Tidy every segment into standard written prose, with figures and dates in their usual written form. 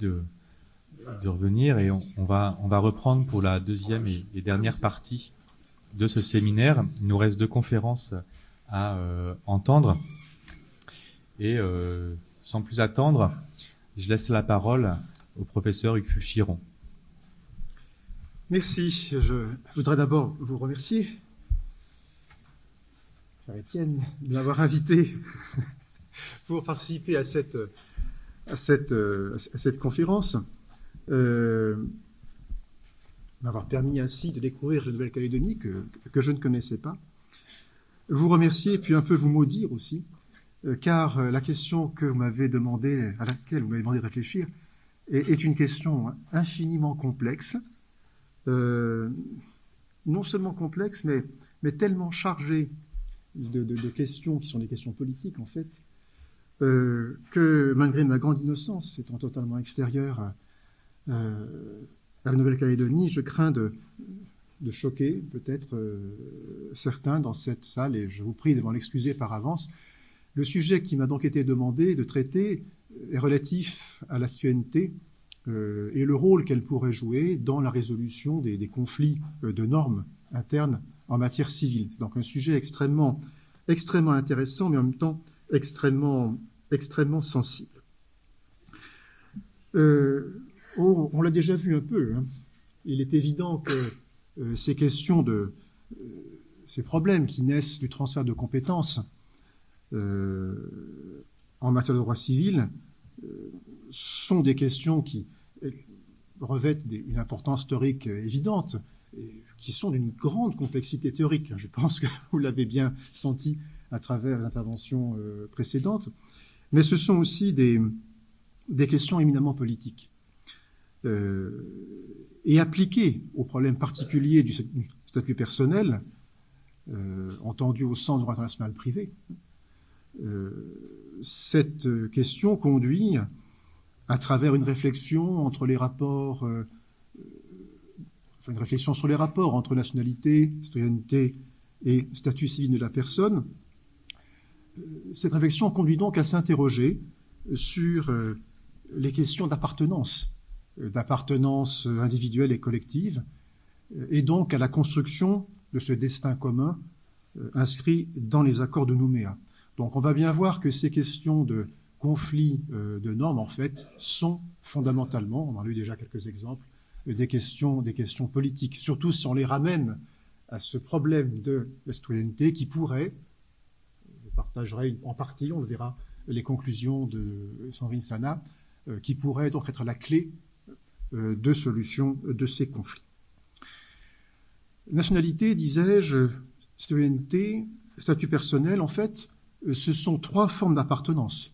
de revenir et on va reprendre pour la deuxième et dernière partie de ce séminaire. Il nous reste 2 conférences à entendre et sans plus attendre, je laisse la parole au professeur Hugues Chiron. Merci. Je voudrais d'abord vous remercier, cher Étienne, de m'avoir invité pour participer à cette conférence, m'avoir permis ainsi de découvrir la Nouvelle-Calédonie que je ne connaissais pas. Vous remercier, puis un peu vous maudire aussi, car la question que vous m'avez demandé, à laquelle vous m'avez demandé de réfléchir, est une question infiniment complexe, non seulement complexe, mais tellement chargée de questions qui sont des questions politiques, en fait, que malgré ma grande innocence, étant totalement extérieure à la Nouvelle-Calédonie, je crains de choquer peut-être certains dans cette salle, et je vous prie de m'en excuser par avance. Le sujet qui m'a donc été demandé de traiter est relatif à la citoyenneté et le rôle qu'elle pourrait jouer dans la résolution des conflits de normes internes en matière civile. Donc un sujet extrêmement intéressant, mais en même temps extrêmement sensible. On l'a déjà vu un peu, hein. Il est évident que ces questions ces problèmes qui naissent du transfert de compétences en matière de droit civil sont des questions qui revêtent une importance historique évidente, et qui sont d'une grande complexité théorique. Je pense que vous l'avez bien senti à travers les interventions précédentes. Mais ce sont aussi des questions éminemment politiques. Et appliquées aux problèmes particuliers du statut personnel, entendu au sens du droit international privé, cette question conduit à travers une réflexion entre les rapports, une réflexion sur les rapports entre nationalité, citoyenneté et statut civil de la personne. Cette réflexion conduit donc à s'interroger sur les questions d'appartenance individuelle et collective, et donc à la construction de ce destin commun inscrit dans les accords de Nouméa. Donc on va bien voir que ces questions de conflits de normes, en fait, sont fondamentalement, on en a eu déjà quelques exemples, des questions politiques, surtout si on les ramène à ce problème de la citoyenneté qui pourrait, je partagerai en partie, on le verra, les conclusions de Sandrine Sana, qui pourrait donc être la clé de solution de ces conflits. Nationalité, disais-je, citoyenneté, statut personnel, en fait, ce sont 3 formes d'appartenance.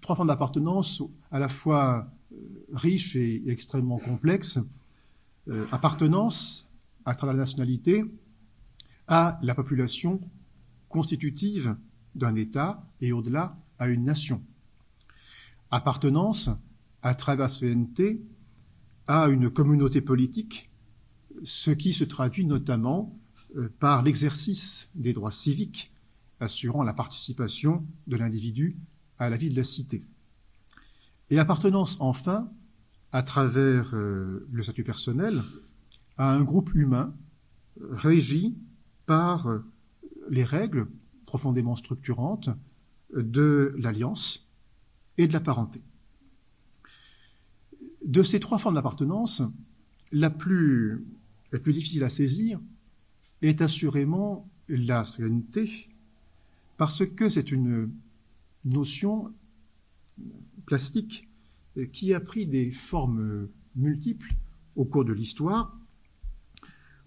3 formes d'appartenance à la fois riches et extrêmement complexes. Appartenance, à travers la nationalité, à la population constitutive d'un État et au-delà à une nation. Appartenance, à travers la citoyenneté, à une communauté politique, ce qui se traduit notamment par l'exercice des droits civiques assurant la participation de l'individu à la vie de la cité. Et appartenance enfin, à travers le statut personnel, à un groupe humain régi par les règles profondément structurantes de l'alliance et de la parenté. De ces 3 formes d'appartenance, la plus difficile à saisir est assurément la citoyenneté, parce que c'est une notion plastique qui a pris des formes multiples au cours de l'histoire,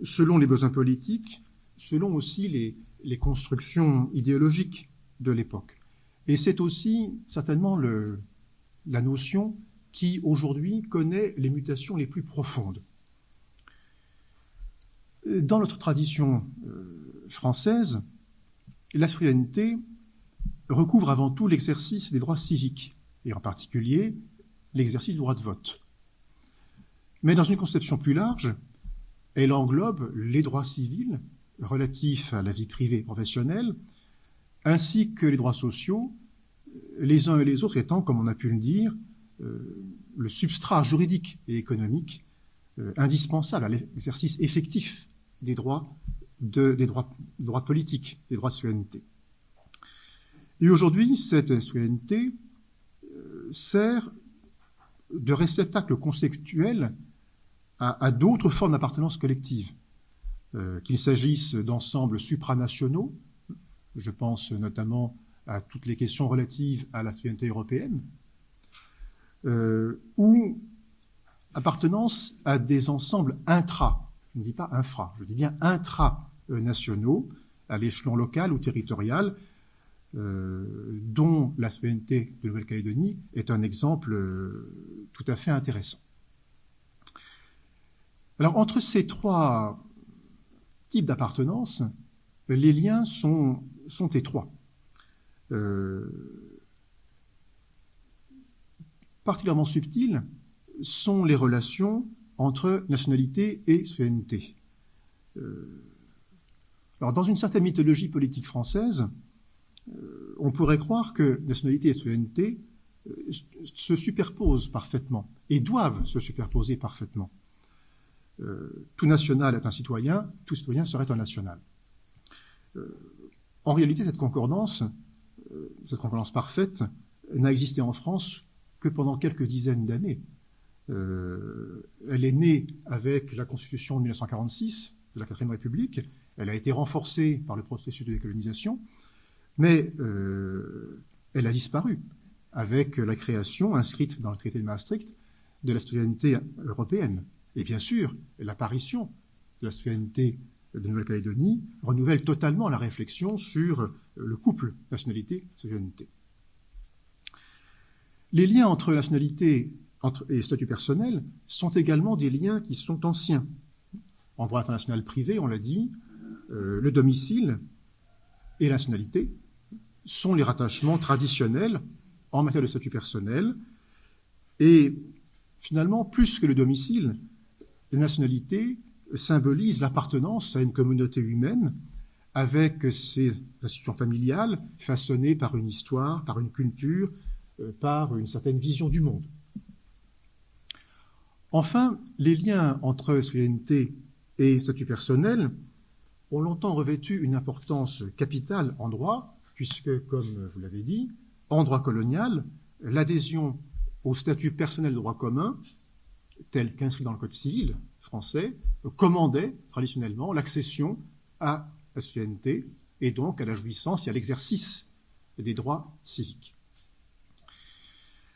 selon les besoins politiques, selon aussi les constructions idéologiques de l'époque. Et c'est aussi certainement la notion qui aujourd'hui connaît les mutations les plus profondes. Dans notre tradition française, la citoyenneté recouvre avant tout l'exercice des droits civiques, et en particulier l'exercice du droit de vote. Mais dans une conception plus large, elle englobe les droits civils relatifs à la vie privée et professionnelle, ainsi que les droits sociaux, les uns et les autres étant, comme on a pu le dire, le substrat juridique et économique indispensable à l'exercice effectif des droits politiques, des droits de citoyenneté. Et aujourd'hui, cette citoyenneté sert de réceptacle conceptuel à d'autres formes d'appartenance collective, qu'il s'agisse d'ensembles supranationaux, je pense notamment à toutes les questions relatives à la citoyenneté européenne, ou appartenance à des ensembles je ne dis pas infra, je dis bien intranationaux, à l'échelon local ou territorial, dont la citoyenneté de Nouvelle-Calédonie est un exemple tout à fait intéressant. Alors, entre ces trois types d'appartenance, les liens sont étroits. Particulièrement subtiles sont les relations entre nationalité et citoyenneté. Alors, dans une certaine mythologie politique française, on pourrait croire que nationalité et citoyenneté se superposent parfaitement et doivent se superposer parfaitement. Tout national est un citoyen, tout citoyen serait un national. En réalité, cette concordance parfaite n'a existé en France que pendant quelques dizaines d'années. Elle est née avec la Constitution de 1946 de la Quatrième République. Elle a été renforcée par le processus de décolonisation, mais elle a disparu avec la création, inscrite dans le traité de Maastricht, de la citoyenneté européenne. Et bien sûr, l'apparition de la citoyenneté de Nouvelle-Calédonie renouvelle totalement la réflexion sur le couple nationalité-citoyenneté. Les liens entre nationalité et statut personnel sont également des liens qui sont anciens. En droit international privé, on l'a dit, le domicile et la nationalité sont les rattachements traditionnels en matière de statut personnel. Et finalement, plus que le domicile, la nationalité symbolise l'appartenance à une communauté humaine avec ses institutions familiales façonnées par une histoire, par une culture, par une certaine vision du monde. Enfin, les liens entre citoyenneté et statut personnel ont longtemps revêtu une importance capitale en droit, puisque, comme vous l'avez dit, en droit colonial, l'adhésion au statut personnel de droit commun, tel qu'inscrit dans le Code civil français, commandait traditionnellement l'accession à la citoyenneté et donc à la jouissance et à l'exercice des droits civiques.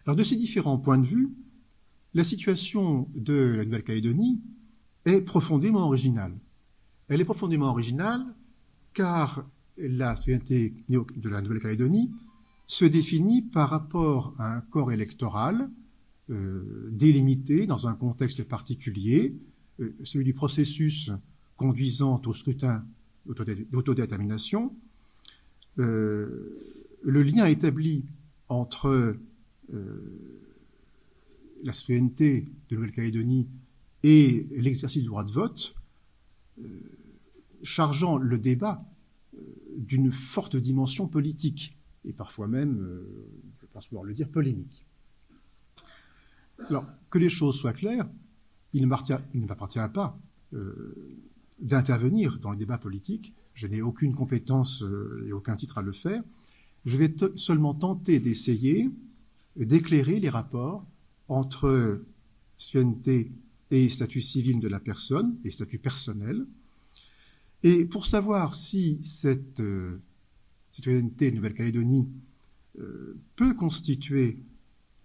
Alors, de ces différents points de vue, la situation de la Nouvelle-Calédonie est profondément originale. Elle est profondément originale car la citoyenneté de la Nouvelle-Calédonie se définit par rapport à un corps électoral délimité dans un contexte particulier, celui du processus conduisant au scrutin d'autodétermination. Le lien établi entre la citoyenneté de Nouvelle-Calédonie et l'exercice du droit de vote, chargeant le débat d'une forte dimension politique, et parfois même, je pense pouvoir le dire, polémique. Alors, que les choses soient claires, il ne m'appartient pas d'intervenir dans le débat politique. Je n'ai aucune compétence et aucun titre à le faire. Je vais seulement tenter d'essayer d'éclairer les rapports entre citoyenneté et statut civil de la personne et statut personnel. Et pour savoir si cette citoyenneté de Nouvelle-Calédonie peut constituer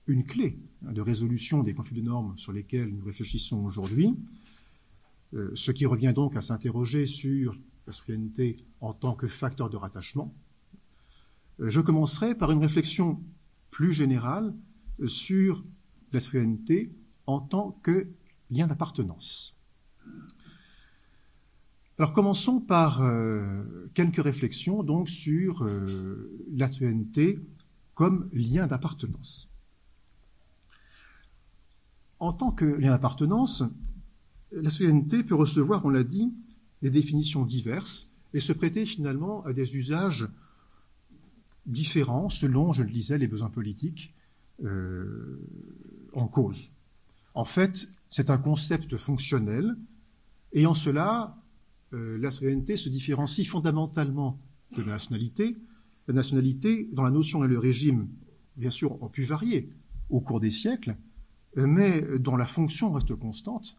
une clé de résolution des conflits de normes sur lesquels nous réfléchissons aujourd'hui, ce qui revient donc à s'interroger sur la citoyenneté en tant que facteur de rattachement, je commencerai par une réflexion plus générale sur la citoyenneté en tant que lien d'appartenance. Alors commençons par quelques réflexions donc sur la citoyenneté comme lien d'appartenance. En tant que lien d'appartenance, la citoyenneté peut recevoir, on l'a dit, des définitions diverses et se prêter finalement à des usages différents selon, je le disais, les besoins politiques en cause. En fait, c'est un concept fonctionnel, et en cela, la citoyenneté se différencie fondamentalement de la nationalité. La nationalité, dont la notion et le régime, bien sûr, ont pu varier au cours des siècles, mais dont la fonction reste constante,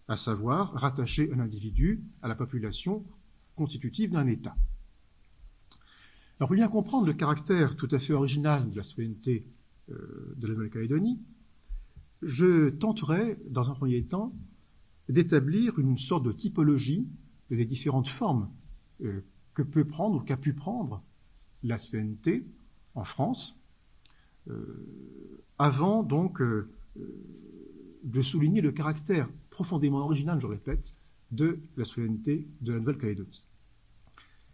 à savoir rattacher un individu à la population constitutive d'un État. Alors, pour bien comprendre le caractère tout à fait original de la citoyenneté de la Nouvelle-Calédonie, je tenterai, dans un premier temps, d'établir une sorte de typologie des différentes formes que peut prendre ou qu'a pu prendre la citoyenneté en France, avant donc de souligner le caractère profondément original, je répète, de la citoyenneté de la Nouvelle-Calédonie.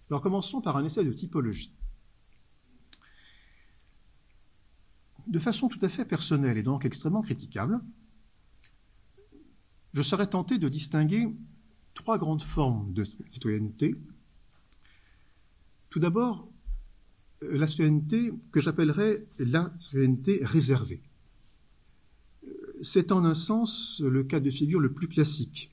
Alors commençons par un essai de typologie. De façon tout à fait personnelle et donc extrêmement critiquable, je serais tenté de distinguer trois grandes formes de citoyenneté. Tout d'abord, la citoyenneté que j'appellerais la citoyenneté réservée. C'est en un sens le cas de figure le plus classique.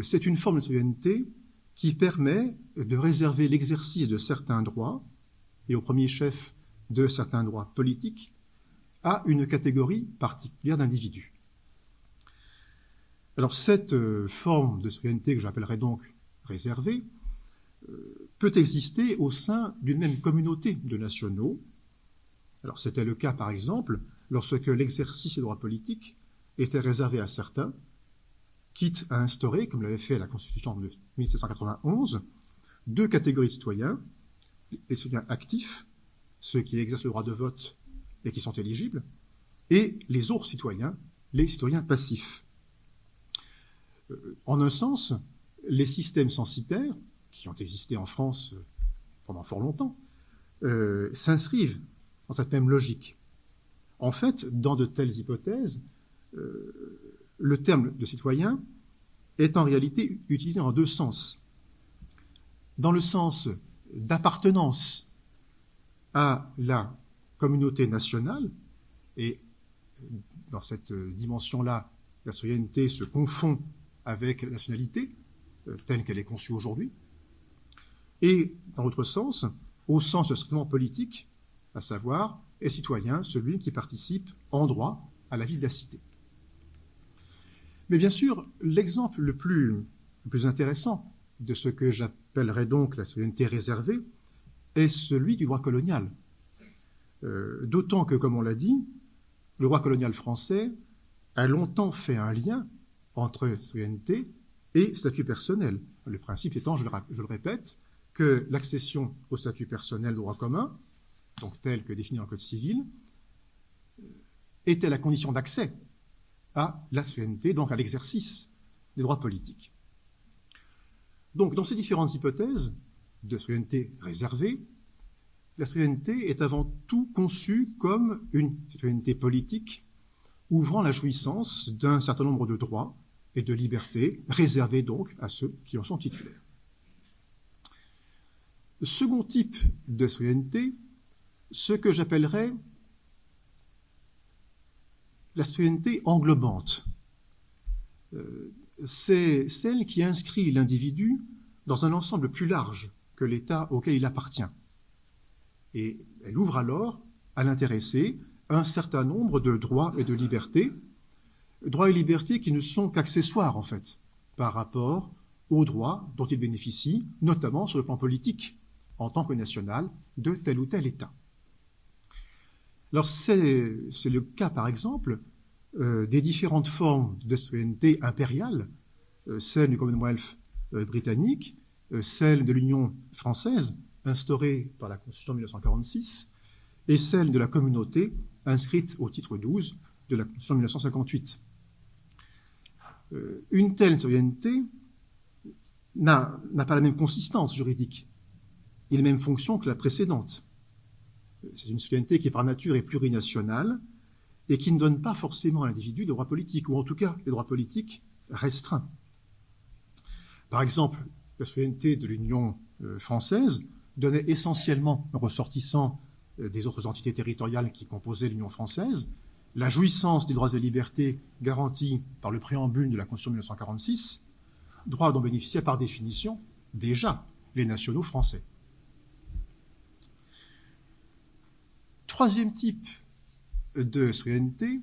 C'est une forme de citoyenneté qui permet de réserver l'exercice de certains droits, et au premier chef de certains droits politiques, à une catégorie particulière d'individus. Alors cette forme de citoyenneté que j'appellerais donc réservée peut exister au sein d'une même communauté de nationaux. Alors c'était le cas par exemple lorsque l'exercice des droits politiques était réservé à certains, quitte à instaurer, comme l'avait fait la Constitution de 1791, deux catégories de citoyens, les citoyens actifs, ceux qui exercent le droit de vote et qui sont éligibles, et les autres citoyens, les citoyens passifs. En un sens, les systèmes censitaires, qui ont existé en France pendant fort longtemps, s'inscrivent dans cette même logique. En fait, dans de telles hypothèses, le terme de citoyen est en réalité utilisé en deux sens. Dans le sens d'appartenance à la communauté nationale, et dans cette dimension-là, la citoyenneté se confond avec la nationalité, telle qu'elle est conçue aujourd'hui, et dans l'autre sens, au sens strictement politique, à savoir, est citoyen celui qui participe en droit à la vie de la cité. Mais bien sûr, l'exemple le plus intéressant de ce que j'appellerais donc la citoyenneté réservée est celui du droit colonial. D'autant que, comme on l'a dit, le droit colonial français a longtemps fait un lien entre citoyenneté et statut personnel. Le principe étant, je le répète, que l'accession au statut personnel de droit commun, donc tel que défini dans le Code civil, était la condition d'accès à la citoyenneté, donc à l'exercice des droits politiques. Donc, dans ces différentes hypothèses de citoyenneté réservée, la citoyenneté est avant tout conçue comme une citoyenneté politique ouvrant la jouissance d'un certain nombre de droits et de libertés, réservés donc à ceux qui en sont titulaires. Second type de citoyenneté, ce que j'appellerais la citoyenneté englobante. C'est celle qui inscrit l'individu dans un ensemble plus large que l'État auquel il appartient. Et elle ouvre alors à l'intéressé un certain nombre de droits et de libertés qui ne sont qu'accessoires, en fait, par rapport aux droits dont il bénéficie, notamment sur le plan politique, en tant que national, de tel ou tel État. Alors c'est le cas, par exemple, des différentes formes de citoyenneté impériale, celle du Commonwealth britannique, celle de l'Union française, instaurée par la Constitution de 1946, et celle de la communauté, inscrite au titre 12 de la Constitution de 1958. Une telle citoyenneté n'a pas la même consistance juridique, et les mêmes fonctions que la précédente. C'est une citoyenneté qui, par nature, est plurinationale et qui ne donne pas forcément à l'individu des droits politiques, ou en tout cas des droits politiques restreints. Par exemple, la citoyenneté de l'Union française donnait essentiellement aux ressortissants des autres entités territoriales qui composaient l'Union française, la jouissance des droits et libertés garantis par le préambule de la Constitution de 1946, droits dont bénéficiaient par définition déjà les nationaux français. Troisième type de citoyenneté,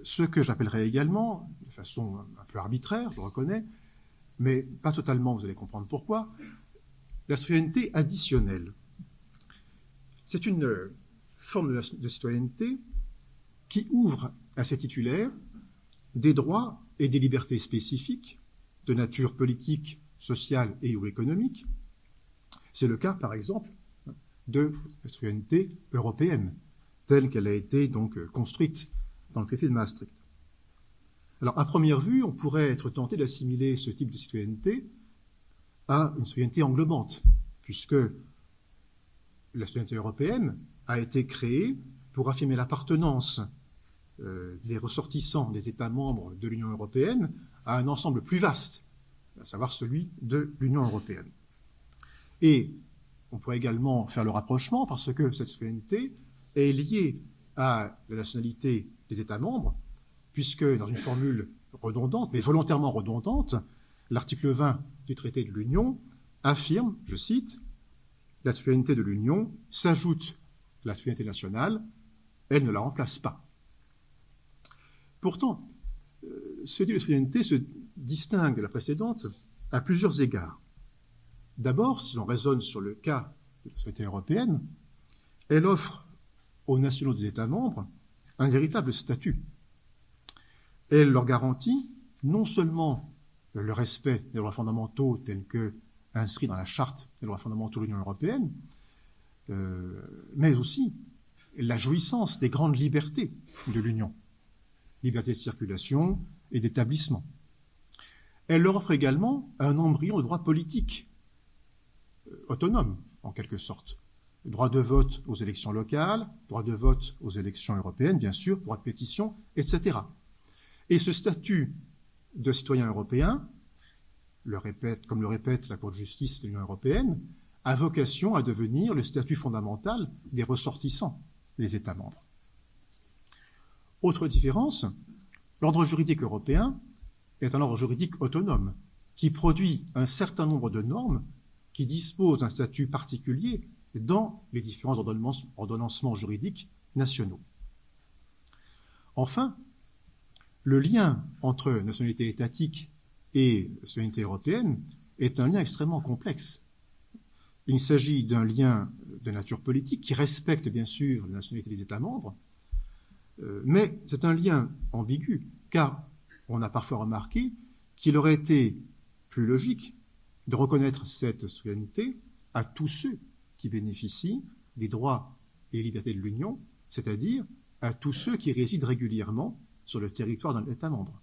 ce que j'appellerais également, de façon un peu arbitraire, je le reconnais, mais pas totalement, vous allez comprendre pourquoi, la citoyenneté additionnelle. C'est une forme de citoyenneté qui ouvre à ses titulaires des droits et des libertés spécifiques de nature politique, sociale et ou économique. C'est le cas, par exemple, de la citoyenneté européenne, telle qu'elle a été donc construite dans le traité de Maastricht. Alors, à première vue, on pourrait être tenté d'assimiler ce type de citoyenneté à une citoyenneté englobante, puisque la citoyenneté européenne a été créée pour affirmer l'appartenance des ressortissants des États membres de l'Union européenne à un ensemble plus vaste, à savoir celui de l'Union européenne. Et on pourrait également faire le rapprochement parce que cette citoyenneté est liée à la nationalité des États membres, puisque dans une formule redondante, mais volontairement redondante, l'article 20 du traité de l'Union affirme, je cite, « La citoyenneté de l'Union s'ajoute à la citoyenneté nationale, elle ne la remplace pas. » Pourtant, ce type de citoyenneté se distingue de la précédente à plusieurs égards. D'abord, si l'on raisonne sur le cas de la citoyenneté européenne, elle offre aux nationaux des États membres un véritable statut. Elle leur garantit non seulement le respect des droits fondamentaux tels que inscrits dans la Charte des droits fondamentaux de l'Union européenne, mais aussi la jouissance des grandes libertés de l'Union, liberté de circulation et d'établissement. Elle leur offre également un embryon de droit politique autonome, en quelque sorte. Droit de vote aux élections locales, droit de vote aux élections européennes, bien sûr, droit de pétition, etc. Et ce statut de citoyen européen, comme le répète la Cour de justice de l'Union européenne, a vocation à devenir le statut fondamental des ressortissants des États membres. Autre différence, l'ordre juridique européen est un ordre juridique autonome qui produit un certain nombre de normes qui disposent d'un statut particulier dans les différents ordonnancements juridiques nationaux. Enfin, le lien entre nationalité étatique et citoyenneté européenne est un lien extrêmement complexe. Il s'agit d'un lien de nature politique qui respecte bien sûr la nationalité des États membres, mais c'est un lien ambigu, car on a parfois remarqué qu'il aurait été plus logique de reconnaître cette citoyenneté à tous ceux qui bénéficient des droits et libertés de l'Union, c'est-à-dire à tous ceux qui résident régulièrement sur le territoire d'un État membre,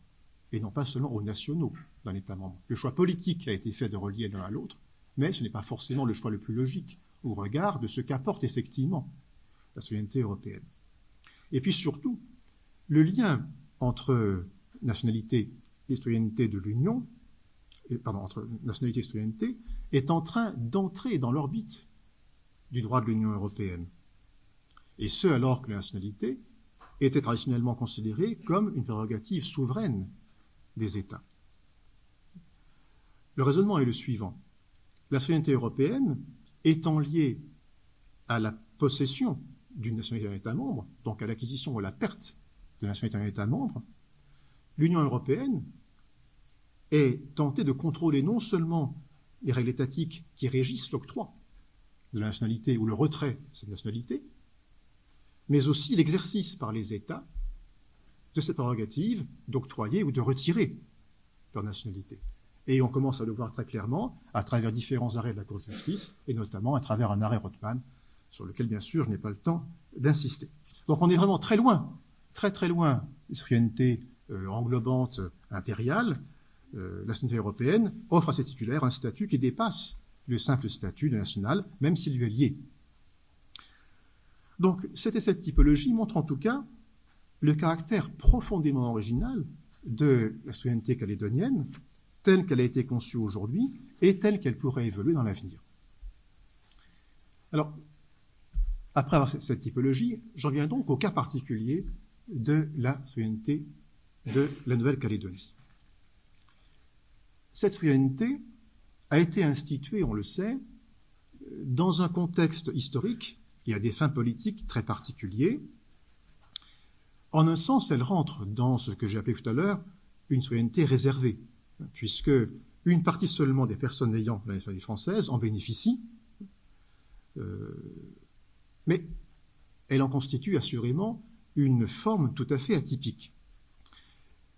et non pas seulement aux nationaux d'un État membre. Le choix politique a été fait de relier l'un à l'autre, mais ce n'est pas forcément le choix le plus logique au regard de ce qu'apporte effectivement la citoyenneté européenne. Et puis surtout, le lien entre nationalité et citoyenneté de l'Union, entre nationalité et citoyenneté, est en train d'entrer dans l'orbite du droit de l'Union européenne. Et ce, alors que la nationalité était traditionnellement considérée comme une prérogative souveraine des États. Le raisonnement est le suivant. La citoyenneté européenne étant liée à la possession d'une nationalité d'un État membre, donc à l'acquisition ou à la perte de la nationalité d'un État membre, l'Union européenne est tentée de contrôler non seulement les règles étatiques qui régissent l'octroi de la nationalité ou le retrait de cette nationalité, mais aussi l'exercice par les États de cette prérogative d'octroyer ou de retirer leur nationalité. Et on commence à le voir très clairement à travers différents arrêts de la Cour de justice, et notamment à travers un arrêt Rothman, sur lequel, bien sûr, je n'ai pas le temps d'insister. Donc on est vraiment très loin, très très loin des citoyennetés englobantes impériales. La citoyenneté européenne offre à ses titulaires un statut qui dépasse le simple statut de national, même s'il lui est lié. Donc cette typologie montre en tout cas le caractère profondément original de la citoyenneté calédonienne, telle qu'elle a été conçue aujourd'hui et telle qu'elle pourrait évoluer dans l'avenir. Alors, Après avoir cette typologie, j'en viens donc au cas particulier de la citoyenneté de la Nouvelle-Calédonie. Cette citoyenneté a été instituée, on le sait, dans un contexte historique et à des fins politiques très particuliers. En un sens, elle rentre dans ce que j'ai appelé tout à l'heure une citoyenneté réservée, puisque une partie seulement des personnes ayant la nationalité française en bénéficie, mais elle en constitue assurément une forme tout à fait atypique.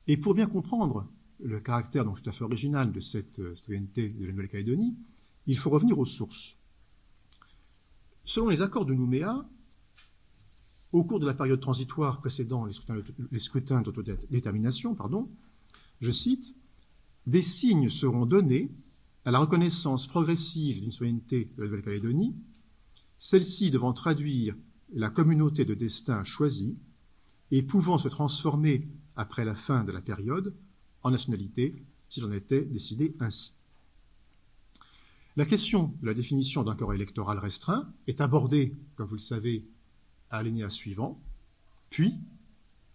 Et pour bien comprendre le caractère donc tout à fait original de cette citoyenneté de la Nouvelle-Calédonie, il faut revenir aux sources. Selon les accords de Nouméa, au cours de la période transitoire précédant les scrutins d'autodétermination, je cite, « Des signes seront donnés à la reconnaissance progressive d'une citoyenneté de la Nouvelle-Calédonie, celle-ci devant traduire la communauté de destin choisie et pouvant se transformer après la fin de la période en nationalité s'il en était décidé ainsi. » La question de la définition d'un corps électoral restreint est abordée, comme vous le savez, à l'alinéa suivant, puis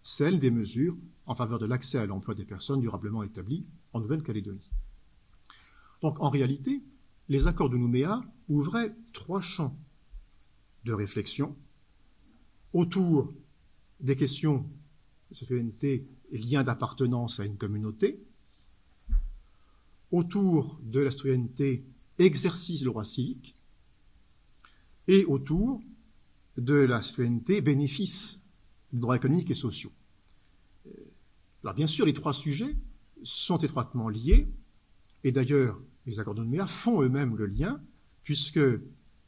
celle des mesures en faveur de l'accès à l'emploi des personnes durablement établies en Nouvelle-Calédonie. Donc, en réalité, les accords de Nouméa ouvraient 3 champs de réflexion autour des questions de citoyenneté et liens d'appartenance à une communauté, autour de la citoyenneté exercice du droit civique et autour de la citoyenneté bénéfice du droit économique et sociaux. Alors bien sûr, les 3 sujets sont étroitement liés, et d'ailleurs, les accords de Nouméa font eux-mêmes le lien, puisque,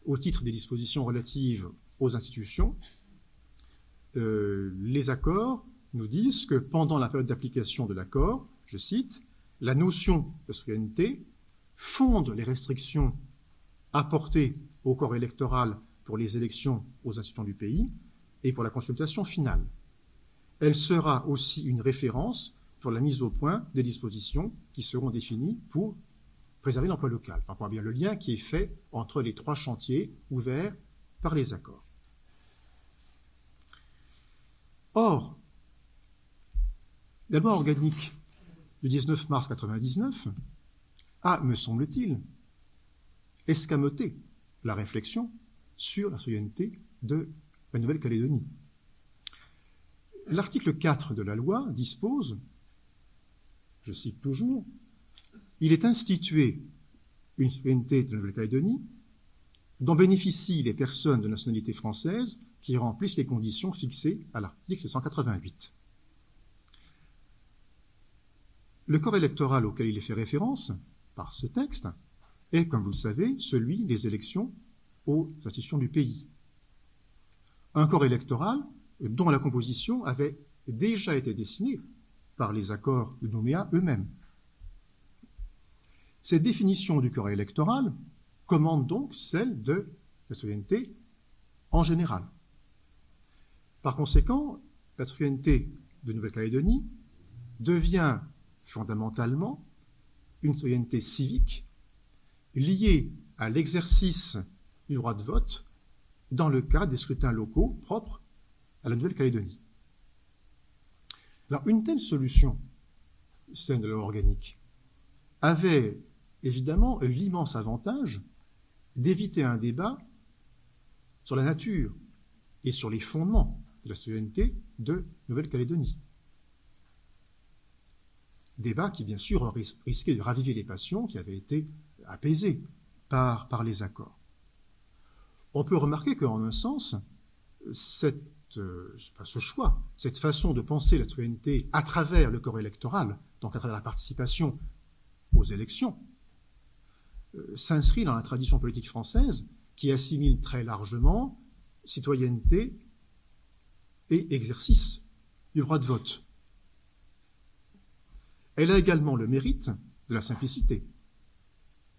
au titre des dispositions relatives aux institutions, les accords nous disent que pendant la période d'application de l'accord, je cite, « La notion de citoyenneté fonde les restrictions apportées au corps électoral pour les élections aux institutions du pays et pour la consultation finale. Elle sera aussi une référence pour la mise au point des dispositions qui seront définies pour préserver l'emploi local. » On voit bien le lien qui est fait entre les 3 chantiers ouverts par les accords. Or, la loi organique du 19 mars 1999 a, me semble-t-il, escamoté la réflexion sur la citoyenneté de la Nouvelle-Calédonie. L'article 4 de la loi dispose, je cite toujours, « Il est institué une citoyenneté de la Nouvelle-Calédonie dont bénéficient les personnes de nationalité française qui remplissent les conditions fixées à l'article 188. » Le corps électoral auquel il est fait référence par ce texte est, comme vous le savez, celui des élections aux institutions du pays. Un corps électoral dont la composition avait déjà été dessinée par les accords de Nouméa eux-mêmes. Cette définition du corps électoral commande donc celle de la citoyenneté en général. Par conséquent, la citoyenneté de Nouvelle-Calédonie devient fondamentalement une citoyenneté civique liée à l'exercice du droit de vote dans le cadre des scrutins locaux propres à la Nouvelle-Calédonie. Alors, une telle solution, celle de la loi organique, avait évidemment l'immense avantage d'éviter un débat sur la nature et sur les fondements de la citoyenneté de Nouvelle-Calédonie. Débat qui, bien sûr, risquait de raviver les passions qui avaient été apaisées par les accords. On peut remarquer qu'en un sens, ce choix, cette façon de penser la citoyenneté à travers le corps électoral, donc à travers la participation aux élections, s'inscrit dans la tradition politique française qui assimile très largement citoyenneté et exercice du droit de vote. Elle a également le mérite de la simplicité,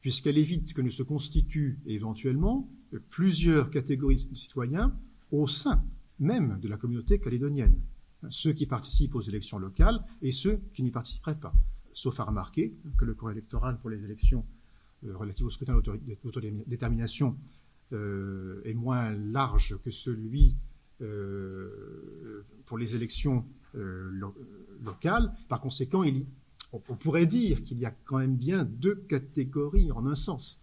puisqu'elle évite que ne se constituent éventuellement plusieurs catégories de citoyens au sein même de la communauté calédonienne, ceux qui participent aux élections locales et ceux qui n'y participeraient pas, sauf à remarquer que le corps électoral pour les élections relatives au scrutin d'autodétermination est moins large que celui pour les élections locales. Par conséquent, on pourrait dire qu'il y a quand même bien deux catégories, en un sens,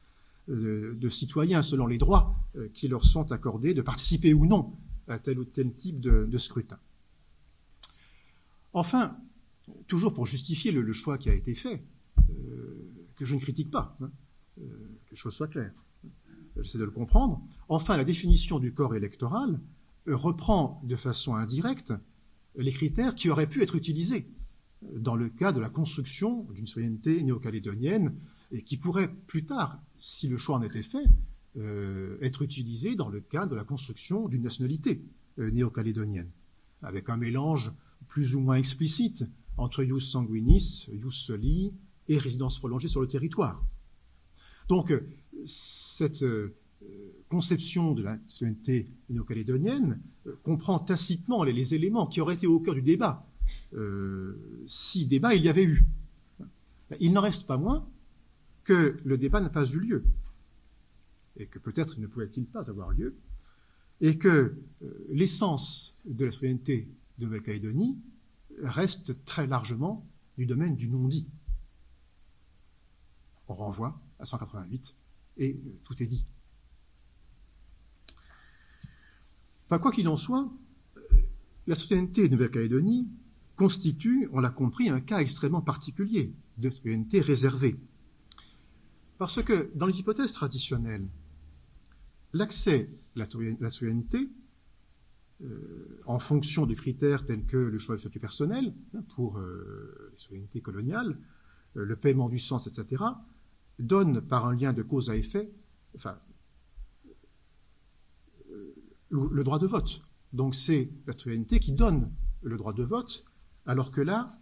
de citoyens selon les droits qui leur sont accordés de participer ou non à tel ou tel type de scrutin. Enfin, toujours pour justifier le choix qui a été fait, que je ne critique pas, que les choses soient claires, j'essaie de le comprendre. Enfin, la définition du corps électoral reprend de façon indirecte les critères qui auraient pu être utilisés dans le cas de la construction d'une citoyenneté néo-calédonienne et qui pourraient plus tard, si le choix en était fait, être utilisés dans le cas de la construction d'une nationalité néo-calédonienne, avec un mélange plus ou moins explicite entre ius sanguinis, ius soli et résidence prolongée sur le territoire. Donc, cette conception de la citoyenneté néo-calédonienne comprend tacitement les éléments qui auraient été au cœur du débat, si débat il y avait eu. Il n'en reste pas moins que le débat n'a pas eu lieu, et que peut-être ne pouvait-il pas avoir lieu, et que l'essence de la citoyenneté de Nouvelle-Calédonie reste très largement du domaine du non-dit. On renvoie à 188 et tout est dit. Enfin, quoi qu'il en soit, la citoyenneté de Nouvelle-Calédonie constitue, on l'a compris, un cas extrêmement particulier de citoyenneté réservée. Parce que dans les hypothèses traditionnelles, l'accès à la citoyenneté, en fonction de critères tels que le choix du statut personnel, pour les citoyennetés coloniales, le paiement du cens, etc., donne par un lien de cause à effet, le droit de vote. Donc c'est la citoyenneté qui donne le droit de vote, alors que là,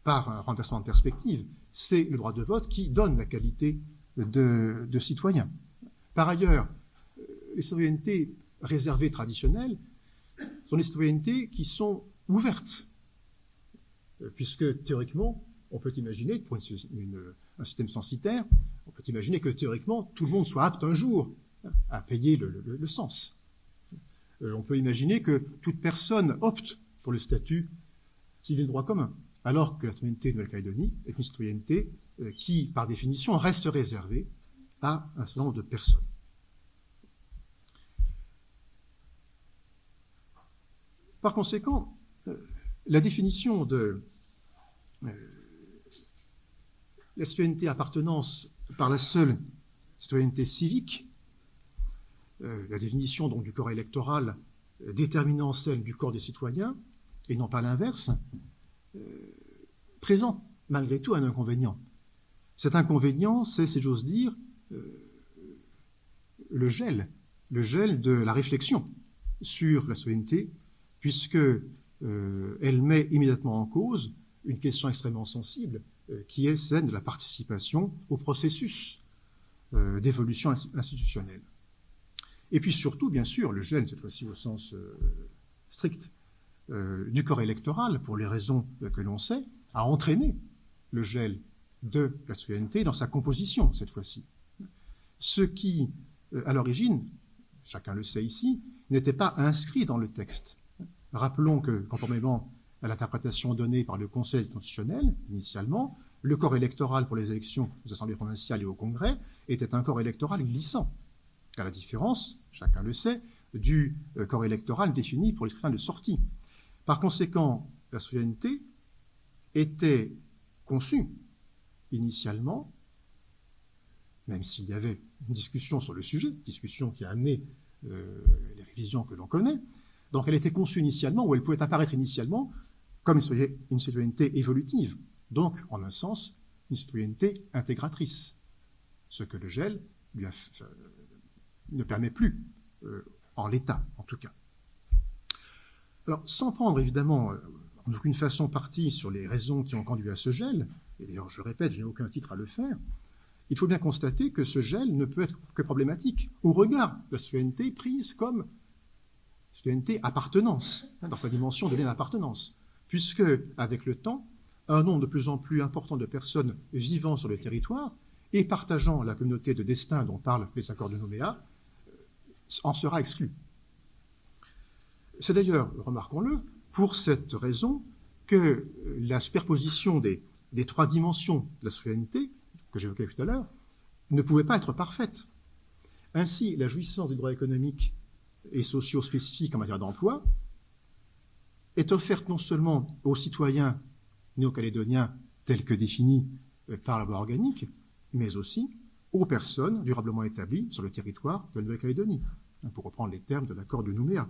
par un renversement de perspective, c'est le droit de vote qui donne la qualité de citoyen. Par ailleurs, les citoyennetés réservées traditionnelles sont des citoyennetés qui sont ouvertes, puisque théoriquement, on peut imaginer, pour un système censitaire, on peut imaginer que théoriquement, tout le monde soit apte un jour à payer le cens. On peut imaginer que toute personne opte pour le statut civil droit commun, alors que la citoyenneté de Nouvelle-Calédonie est une citoyenneté qui, par définition, reste réservée à un certain nombre de personnes. Par conséquent, la définition de la citoyenneté appartenance par la seule citoyenneté civique, la définition donc du corps électoral déterminant celle du corps des citoyens, et non pas l'inverse, présente malgré tout un inconvénient. Cet inconvénient, c'est, si j'ose dire, le gel de la réflexion sur la citoyenneté, puisque elle met immédiatement en cause une question extrêmement sensible, qui est celle de la participation au processus d'évolution institutionnelle. Et puis surtout, bien sûr, le gel, cette fois-ci au sens strict, du corps électoral, pour les raisons que l'on sait, a entraîné le gel de la citoyenneté dans sa composition, cette fois-ci. Ce qui, à l'origine, chacun le sait ici, n'était pas inscrit dans le texte. Rappelons que, conformément à l'interprétation donnée par le Conseil constitutionnel, initialement, le corps électoral pour les élections aux assemblées provinciales et au Congrès était un corps électoral glissant, à la différence, chacun le sait, du corps électoral défini pour les scrutins de sortie. Par conséquent, la citoyenneté était conçue initialement, même s'il y avait une discussion sur le sujet, discussion qui a amené les révisions que l'on connaît, donc elle était conçue initialement, ou elle pouvait apparaître initialement, comme une citoyenneté évolutive, donc, en un sens, une citoyenneté intégratrice, ce que le gel ne permet plus, en l'état, en tout cas. Alors, sans prendre évidemment en aucune façon parti sur les raisons qui ont conduit à ce gel, et d'ailleurs, je répète, je n'ai aucun titre à le faire, il faut bien constater que ce gel ne peut être que problématique au regard de la citoyenneté prise comme citoyenneté appartenance, dans sa dimension de lien d'appartenance, puisque, avec le temps, un nombre de plus en plus important de personnes vivant sur le territoire et partageant la communauté de destin dont parlent les accords de Nouméa, en sera exclu. C'est d'ailleurs, remarquons-le, pour cette raison que la superposition des trois dimensions de la citoyenneté, que j'évoquais tout à l'heure, ne pouvait pas être parfaite. Ainsi, la jouissance des droits économiques et sociaux spécifiques en matière d'emploi est offerte non seulement aux citoyens néo-calédoniens tels que définis par la loi organique, mais aussi aux personnes durablement établies sur le territoire de la Nouvelle-Calédonie, pour reprendre les termes de l'accord de Nouméa.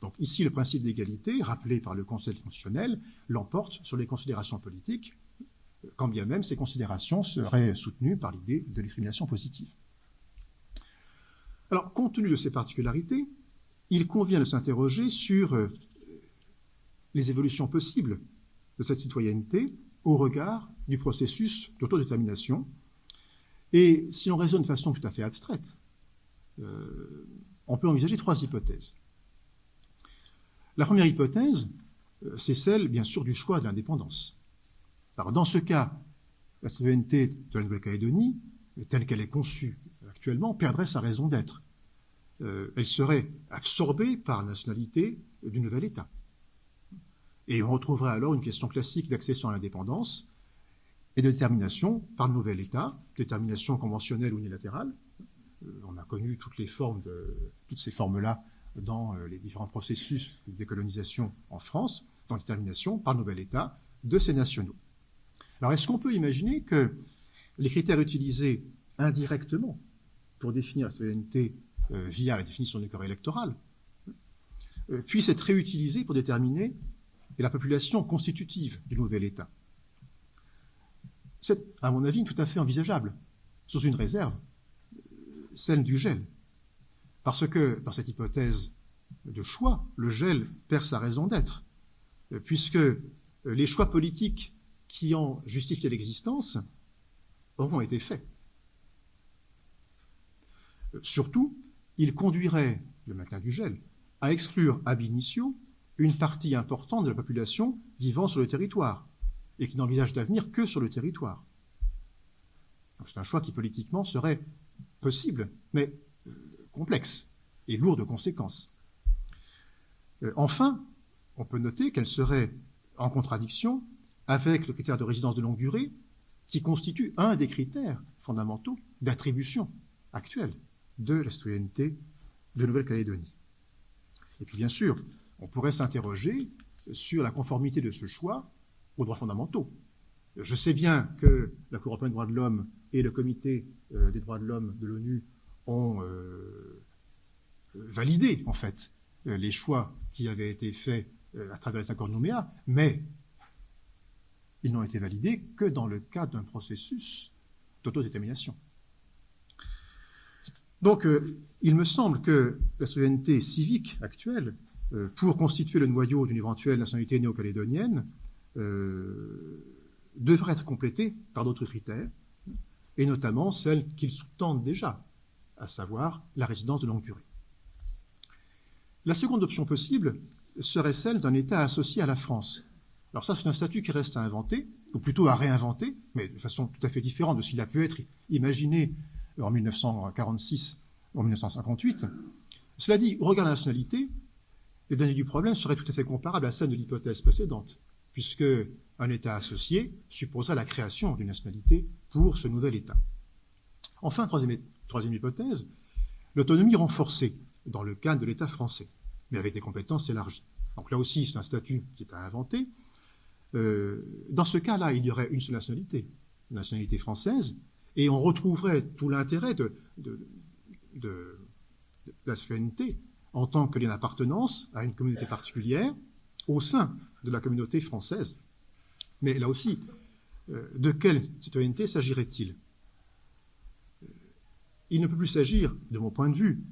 Donc ici, le principe d'égalité, rappelé par le Conseil constitutionnel, l'emporte sur les considérations politiques, quand bien même ces considérations seraient soutenues par l'idée de discrimination positive. Alors, compte tenu de ces particularités, il convient de s'interroger sur les évolutions possibles de cette citoyenneté au regard du processus d'autodétermination. Et si l'on raisonne de façon tout à fait abstraite, on peut envisager trois hypothèses. La première hypothèse, c'est celle, bien sûr, du choix de l'indépendance. Alors, dans ce cas, la citoyenneté de la Nouvelle-Calédonie, telle qu'elle est conçue actuellement, perdrait sa raison d'être. Elle serait absorbée par la nationalité du nouvel État. Et on retrouverait alors une question classique d'accession à l'indépendance et de détermination par le nouvel État, détermination conventionnelle ou unilatérale. On a connu toutes ces formes-là dans les différents processus de décolonisation en France, dans la détermination par le nouvel État de ces nationaux. Alors, est-ce qu'on peut imaginer que les critères utilisés indirectement pour définir la citoyenneté via la définition du corps électoral puissent être réutilisés pour déterminer la population constitutive du nouvel État? C'est, à mon avis, tout à fait envisageable, sous une réserve, celle du gel. Parce que, dans cette hypothèse de choix, le gel perd sa raison d'être, puisque les choix politiques qui en justifiaient l'existence auront été faits. Surtout, il conduirait, le maintien du gel, à exclure ab initio une partie importante de la population vivant sur le territoire et qui n'envisage d'avenir que sur le territoire. C'est un choix qui politiquement serait possible, mais complexe et lourd de conséquences. Enfin, on peut noter qu'elle serait en contradiction avec le critère de résidence de longue durée, qui constitue un des critères fondamentaux d'attribution actuelle de la citoyenneté de Nouvelle-Calédonie. Et puis bien sûr, on pourrait s'interroger sur la conformité de ce choix aux droits fondamentaux. Je sais bien que la Cour européenne des droits de l'homme et le Comité des droits de l'homme de l'ONU ont validé, en fait, les choix qui avaient été faits à travers les accords de Nouméa, mais ils n'ont été validés que dans le cadre d'un processus d'autodétermination. Donc, il me semble que la citoyenneté civique actuelle, pour constituer le noyau d'une éventuelle nationalité néo-calédonienne, devrait être complétée par d'autres critères, et notamment celles qu'ils sous-tendent déjà, à savoir la résidence de longue durée. La seconde option possible serait celle d'un État associé à la France. Alors ça, c'est un statut qui reste à inventer, ou plutôt à réinventer, mais de façon tout à fait différente de ce qu'il a pu être imaginé en 1946 ou en 1958. Cela dit, au regard de la nationalité, les données du problème seraient tout à fait comparables à celles de l'hypothèse précédente, puisque un État associé supposa la création d'une nationalité pour ce nouvel État. Enfin, troisième hypothèse, l'autonomie renforcée dans le cadre de l'État français, mais avec des compétences élargies. Donc là aussi, c'est un statut qui est à inventer. Dans ce cas-là, il y aurait une seule nationalité, la nationalité française, et on retrouverait tout l'intérêt de la citoyenneté en tant que lien d'appartenance à une communauté particulière au sein de la communauté française. Mais là aussi, de quelle citoyenneté s'agirait-il? Il ne peut plus s'agir, de mon point de vue,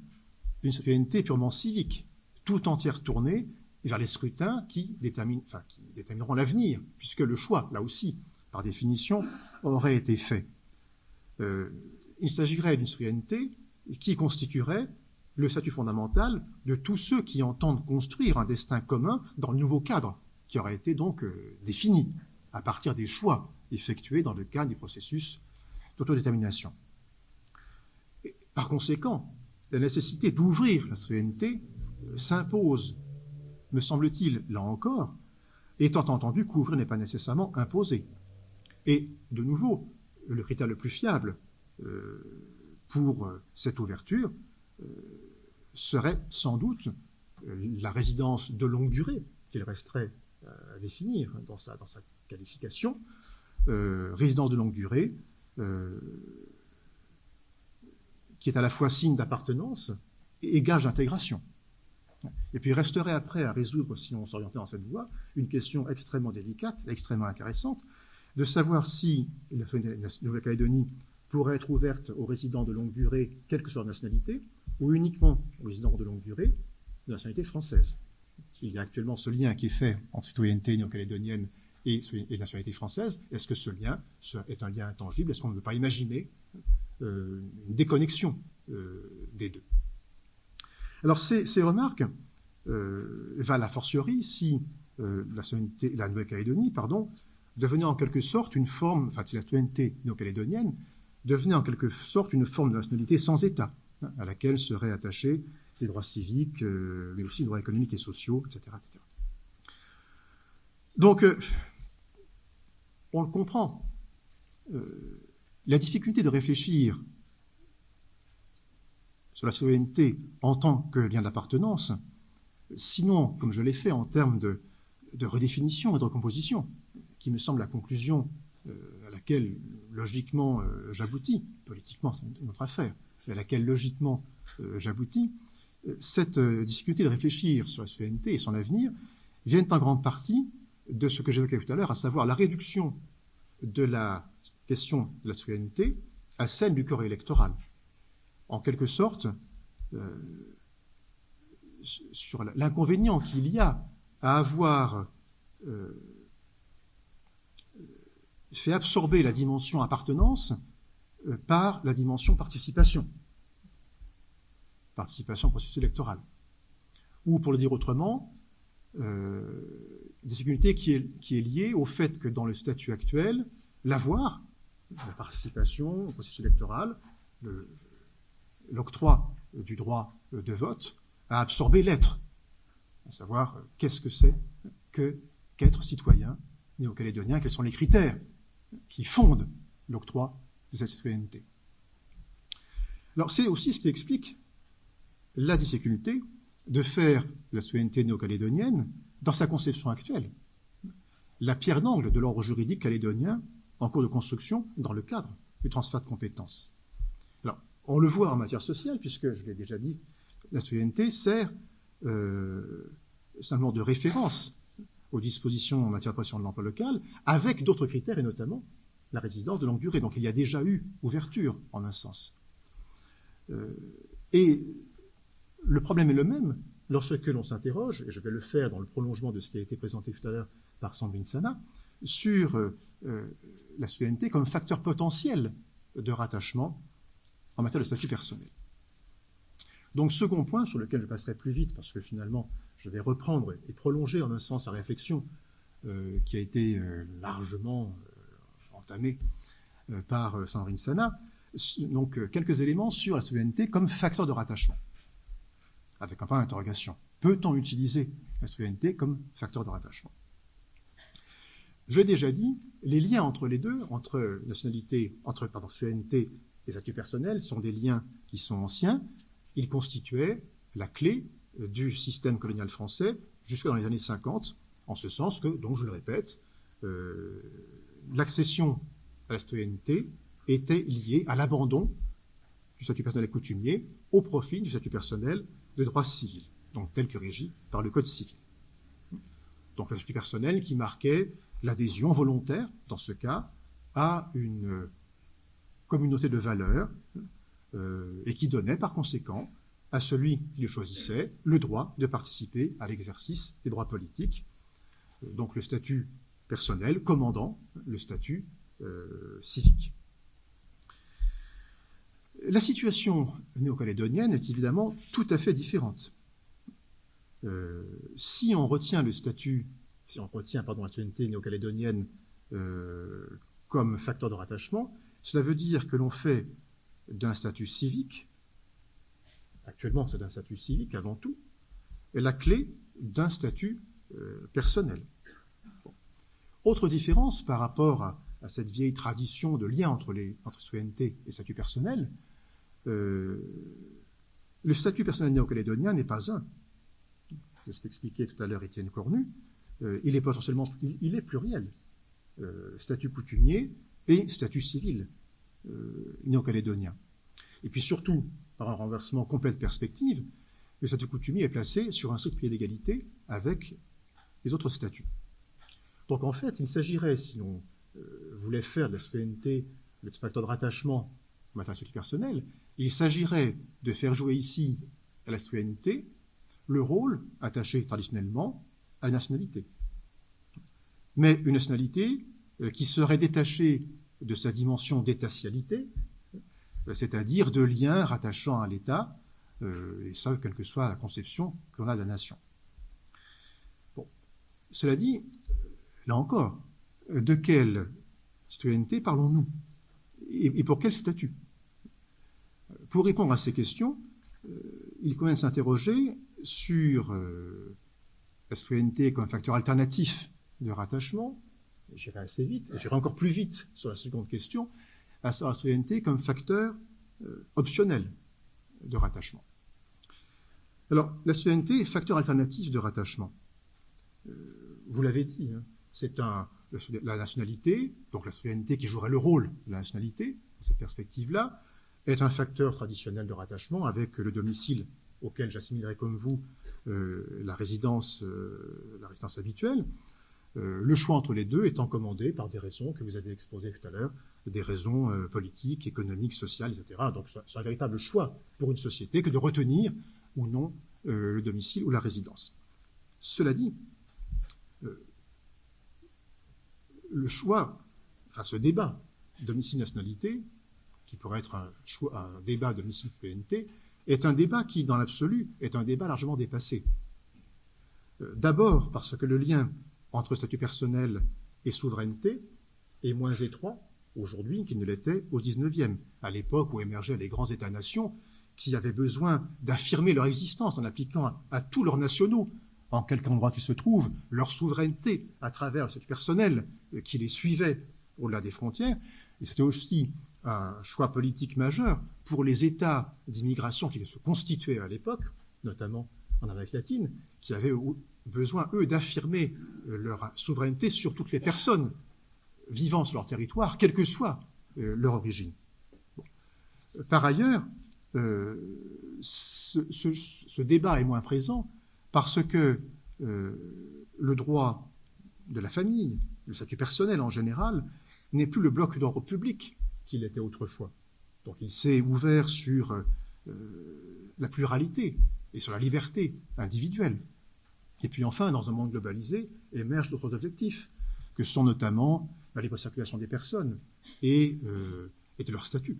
d'une citoyenneté purement civique, tout entière tournée vers les scrutins qui détermineront l'avenir, puisque le choix, là aussi, par définition, aurait été fait. Il s'agirait d'une citoyenneté qui constituerait le statut fondamental de tous ceux qui entendent construire un destin commun dans le nouveau cadre qui aurait été donc défini à partir des choix effectués dans le cadre du processus d'autodétermination. Par conséquent, la nécessité d'ouvrir la citoyenneté s'impose, me semble-t-il, là encore, étant entendu qu'ouvrir n'est pas nécessairement imposé. Et, de nouveau, le critère le plus fiable pour cette ouverture serait sans doute la résidence de longue durée, qu'il resterait à définir dans sa qualification, résidence de longue durée, qui est à la fois signe d'appartenance et gage d'intégration. Et puis il resterait après à résoudre, si on s'orientait dans cette voie, une question extrêmement délicate, extrêmement intéressante, de savoir si la Nouvelle-Calédonie pourrait être ouverte aux résidents de longue durée, quelle que soit leur nationalité, ou uniquement aux résidents de longue durée de nationalité française. Il y a actuellement ce lien qui est fait entre citoyenneté néo-calédonienne et nationalité française. Est-ce que ce lien est un lien intangible? Est-ce qu'on ne peut pas imaginer une déconnexion des deux? Alors ces remarques valent a fortiori si la Nouvelle-Calédonie, devenait en quelque sorte une forme, enfin si la citoyenneté néo-calédonienne devenait en quelque sorte une forme de nationalité sans État, à laquelle seraient attachés les droits civiques, mais aussi les droits économiques et sociaux, etc. etc. Donc, on le comprend. La difficulté de réfléchir sur la citoyenneté en tant que lien d'appartenance, sinon, comme je l'ai fait, en termes de redéfinition et de recomposition, qui me semble la conclusion à laquelle, logiquement, j'aboutis, politiquement, c'est une autre affaire, mais à laquelle, logiquement, j'aboutis, cette difficulté de réfléchir sur la citoyenneté et son avenir viennent en grande partie de ce que j'évoquais tout à l'heure, à savoir la réduction de la question de la citoyenneté à celle du corps électoral. En quelque sorte, sur l'inconvénient qu'il y a à avoir fait absorber la dimension appartenance par la dimension participation au processus électoral. Ou, pour le dire autrement, difficulté qui est liée au fait que dans le statut actuel, l'avoir, la participation au processus électoral, l'octroi du droit de vote, a absorbé l'être, à savoir qu'est-ce que c'est qu'être citoyen néo-calédonien, quels sont les critères qui fondent l'octroi de cette citoyenneté. Alors c'est aussi ce qui explique la difficulté de faire de la citoyenneté néo-calédonienne dans sa conception actuelle, la pierre d'angle de l'ordre juridique calédonien en cours de construction dans le cadre du transfert de compétences. Alors, on le voit en matière sociale, puisque, je l'ai déjà dit, la citoyenneté sert simplement de référence aux dispositions en matière de protection de l'emploi local, avec d'autres critères, et notamment la résidence de longue durée. Donc il y a déjà eu ouverture, en un sens. Et le problème est le même lorsque l'on s'interroge, et je vais le faire dans le prolongement de ce qui a été présenté tout à l'heure par Sandrine Sana, sur la citoyenneté comme facteur potentiel de rattachement en matière de statut personnel. Donc, second point sur lequel je passerai plus vite, parce que finalement, je vais reprendre et prolonger en un sens la réflexion qui a été largement entamée par Sandrine Sana. Donc, quelques éléments sur la citoyenneté comme facteur de rattachement, avec un point d'interrogation. Peut-on utiliser la citoyenneté comme facteur de rattachement? Je l'ai déjà dit, les liens entre les deux, entre citoyenneté et statut personnel, sont des liens qui sont anciens. Ils constituaient la clé du système colonial français jusque dans les années 50, en ce sens que, donc je le répète, l'accession à la citoyenneté était liée à l'abandon du statut personnel coutumier au profit du statut personnel de droit civil, donc tel que régi par le Code civil. Donc le statut personnel qui marquait l'adhésion volontaire, dans ce cas, à une communauté de valeurs et qui donnait par conséquent à celui qui le choisissait le droit de participer à l'exercice des droits politiques. Donc le statut personnel commandant le statut civique. La situation néo-calédonienne est évidemment tout à fait différente. Si on retient la citoyenneté néo-calédonienne comme facteur de rattachement, Cela veut dire que l'on fait d'un statut civique, actuellement c'est d'un statut civique avant tout, la clé d'un statut personnel. Bon. Autre différence par rapport à cette vieille tradition de lien entre citoyenneté et statut personnel, le statut personnel néo-calédonien n'est pas un. C'est ce qu'expliquait tout à l'heure Étienne Cornu. Il est potentiellement, il est pluriel. Statut coutumier et statut civil néo-calédonien. Et puis surtout, par un renversement complet de perspective, le statut coutumier est placé sur un strict pied d'égalité avec les autres statuts. Donc en fait, il s'agirait, si l'on voulait faire de la citoyenneté le facteur de rattachement en matière de statut personnel, il s'agirait de faire jouer ici à la citoyenneté le rôle attaché traditionnellement à la nationalité. Mais une nationalité qui serait détachée de sa dimension d'étatialité, c'est-à-dire de liens rattachant à l'État, et ça, quelle que soit la conception qu'on a de la nation. Bon. Cela dit, là encore, de quelle citoyenneté parlons-nous et pour quel statut? Pour répondre à ces questions, il convient de s'interroger sur la citoyenneté comme facteur alternatif de rattachement. J'irai assez vite, et j'irai encore plus vite sur la seconde question, à savoir la citoyenneté comme facteur optionnel de rattachement. Alors, la citoyenneté est facteur alternatif de rattachement. Vous l'avez dit, hein, c'est la nationalité, donc la citoyenneté qui jouerait le rôle de la nationalité, dans cette perspective-là, est un facteur traditionnel de rattachement avec le domicile auquel j'assimilerai comme vous la résidence habituelle. Le choix entre les deux étant commandé par des raisons que vous avez exposées tout à l'heure, des raisons politiques, économiques, sociales, etc. Donc c'est un véritable choix pour une société que de retenir ou non le domicile ou la résidence. Cela dit, le choix, enfin ce débat domicile-nationalité, qui pourrait être un débat domicile-citoyenneté, est un débat qui, dans l'absolu, est un débat largement dépassé. D'abord parce que le lien entre statut personnel et souveraineté est moins étroit aujourd'hui qu'il ne l'était au XIXe, à l'époque où émergeaient les grands États-nations qui avaient besoin d'affirmer leur existence en appliquant à tous leurs nationaux, en quelque endroit qu'ils se trouvent, leur souveraineté à travers le statut personnel qui les suivait au-delà des frontières. Et c'était aussi un choix politique majeur pour les États d'immigration qui se constituaient à l'époque, notamment en Amérique latine, qui avaient besoin, eux, d'affirmer leur souveraineté sur toutes les personnes vivant sur leur territoire, quelle que soit leur origine. Bon. Par ailleurs, ce débat est moins présent parce que le droit de la famille, le statut personnel en général, n'est plus le bloc d'ordre public qu'il était autrefois. Donc il s'est ouvert sur la pluralité et sur la liberté individuelle. Et puis enfin, dans un monde globalisé, émergent d'autres objectifs, que sont notamment la libre circulation des personnes et de leur statut,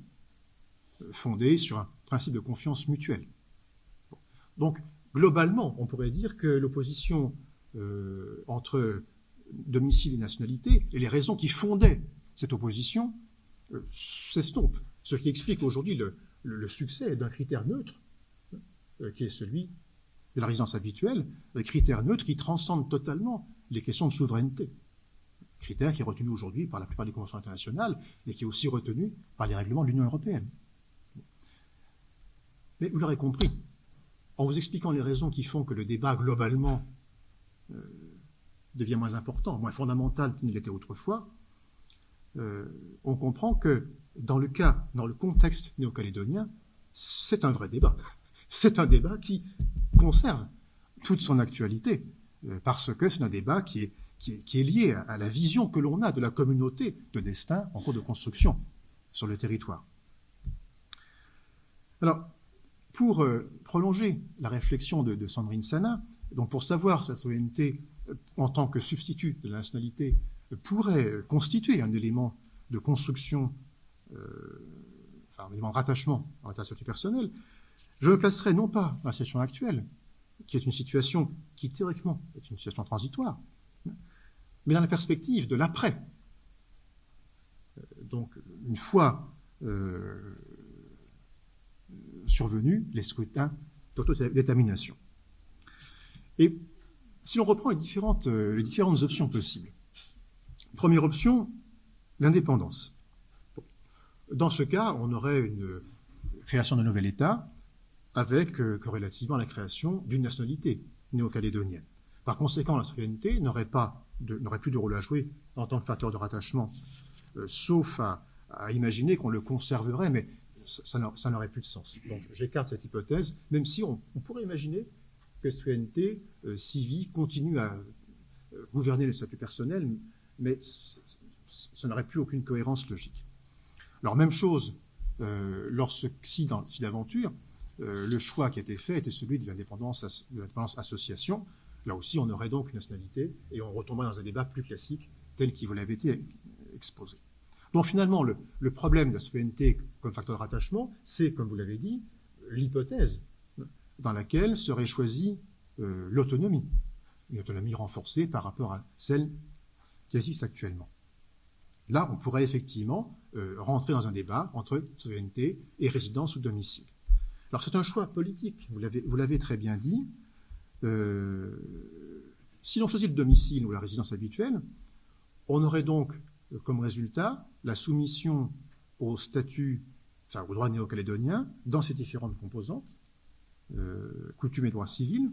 fondés sur un principe de confiance mutuelle. Bon. Donc, globalement, on pourrait dire que l'opposition entre domicile et nationalité, et les raisons qui fondaient cette opposition, s'estompent. Ce qui explique aujourd'hui le succès d'un critère neutre, qui est celui de la résidence habituelle, un critère neutre qui transcende totalement les questions de souveraineté. Critère qui est retenu aujourd'hui par la plupart des conventions internationales et qui est aussi retenu par les règlements de l'Union européenne. Mais vous l'aurez compris, en vous expliquant les raisons qui font que le débat globalement devient moins important, moins fondamental qu'il ne l'était autrefois, on comprend que dans le contexte néo-calédonien, c'est un vrai débat. C'est un débat qui conserve toute son actualité, parce que c'est un débat qui est lié à la vision que l'on a de la communauté de destin en cours de construction sur le territoire. Alors, pour prolonger la réflexion de Sandrine Sana, donc pour savoir si la citoyenneté en tant que substitut de la nationalité pourrait constituer un élément de construction, un élément de rattachement en matière de statut personnel, je me placerai non pas dans la situation actuelle, qui est une situation qui théoriquement est une situation transitoire, mais dans la perspective de l'après. Donc une fois survenus les scrutins d'autodétermination. Et si l'on reprend les différentes options possibles, première option, l'indépendance. Bon. Dans ce cas, on aurait une création d'un nouvel État avec corrélativement la création d'une nationalité néo-calédonienne. Par conséquent, la citoyenneté n'aurait plus de rôle à jouer en tant que facteur de rattachement, sauf à imaginer qu'on le conserverait, mais ça n'aurait plus de sens. Donc j'écarte cette hypothèse, même si on pourrait imaginer que la citoyenneté civique continue à gouverner le statut personnel, mais ça n'aurait plus aucune cohérence logique. Alors même chose, si d'aventure, le choix qui a été fait était celui de l'indépendance association. Là aussi, on aurait donc une nationalité et on retomberait dans un débat plus classique tel qu'il vous l'avait été exposé. Donc finalement, le problème de la citoyenneté comme facteur de rattachement, c'est, comme vous l'avez dit, l'hypothèse dans laquelle serait choisie l'autonomie, une autonomie renforcée par rapport à celle qui existe actuellement. Là, on pourrait effectivement rentrer dans un débat entre citoyenneté et résidence ou domicile. Alors c'est un choix politique, vous l'avez très bien dit. Si l'on choisit le domicile ou la résidence habituelle, on aurait donc comme résultat la soumission au statut, au droit néo-calédonien, dans ses différentes composantes, coutumes et droits civils,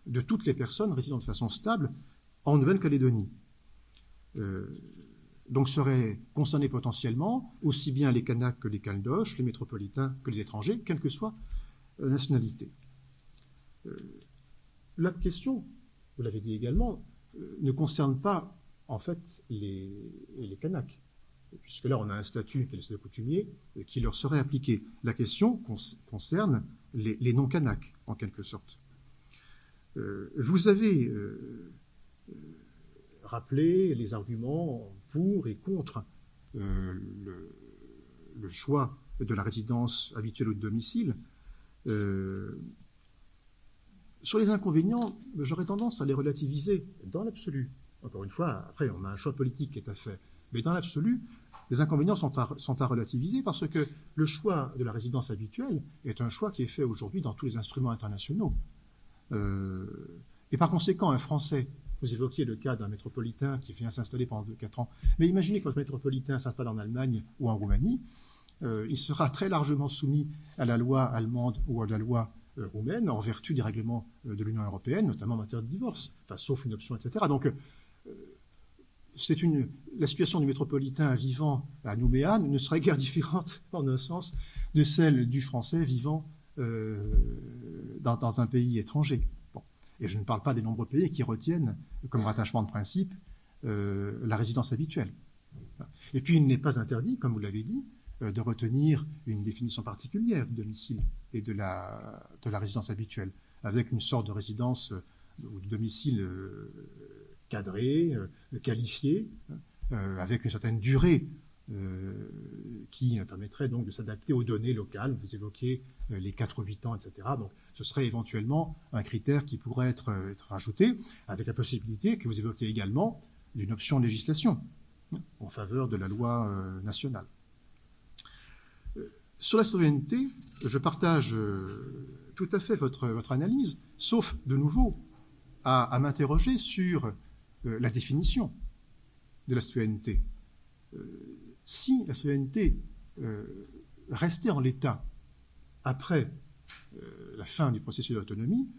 de toutes les personnes résidant de façon stable en Nouvelle-Calédonie. Donc seraient concernés potentiellement aussi bien les Kanaks que les Caldoches, les métropolitains que les étrangers, quelle que soit la nationalité. La question, vous l'avez dit également, ne concerne pas en fait les Kanaks, puisque là on a un statut qui est le statut coutumier qui leur serait appliqué. La question concerne les non-Kanaks, en quelque sorte. Vous avez rappelé les arguments pour et contre le choix de la résidence habituelle ou de domicile. Sur les inconvénients, j'aurais tendance à les relativiser dans l'absolu. Encore une fois, après, on a un choix politique qui est à faire. Mais dans l'absolu, les inconvénients sont à relativiser parce que le choix de la résidence habituelle est un choix qui est fait aujourd'hui dans tous les instruments internationaux. Et par conséquent, un Français, vous évoquiez le cas d'un métropolitain qui vient s'installer pendant 4 ans, mais imaginez que votre métropolitain s'installe en Allemagne ou en Roumanie, il sera très largement soumis à la loi allemande ou à la loi roumaine en vertu des règlements de l'Union européenne, notamment en matière de divorce, sauf une option, etc. Donc, la situation du métropolitain vivant à Nouméa ne serait guère différente, en un sens, de celle du Français vivant dans un pays étranger. Bon. Et je ne parle pas des nombreux pays qui retiennent comme rattachement de principe la résidence habituelle. Et puis, il n'est pas interdit, comme vous l'avez dit, de retenir une définition particulière du domicile et de la résidence habituelle, avec une sorte de résidence ou de domicile cadré, qualifié, avec une certaine durée qui permettrait donc de s'adapter aux données locales. Vous évoquiez les 4 ou 8 ans, etc. Donc ce serait éventuellement un critère qui pourrait être ajouté, avec la possibilité que vous évoquiez également d'une option de législation en faveur de la loi nationale. Sur la citoyenneté, je partage tout à fait votre analyse, sauf de nouveau à m'interroger sur la définition de la citoyenneté. Si la citoyenneté restait en l'état après la fin du processus d'autonomie,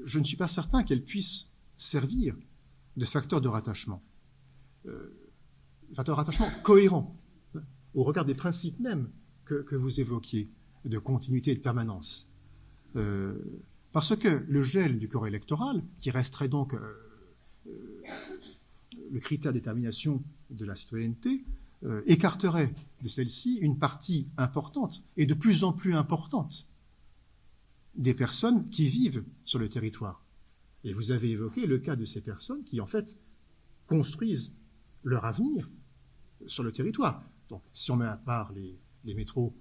je ne suis pas certain qu'elle puisse servir de facteur de rattachement. Facteur de rattachement cohérent au regard des principes mêmes que vous évoquiez, de continuité et de permanence. Parce que le gel du corps électoral, qui resterait donc le critère de détermination de la citoyenneté, écarterait de celle-ci une partie importante, et de plus en plus importante, des personnes qui vivent sur le territoire. Et vous avez évoqué le cas de ces personnes qui, en fait, construisent leur avenir sur le territoire. Donc, si on met à part les métros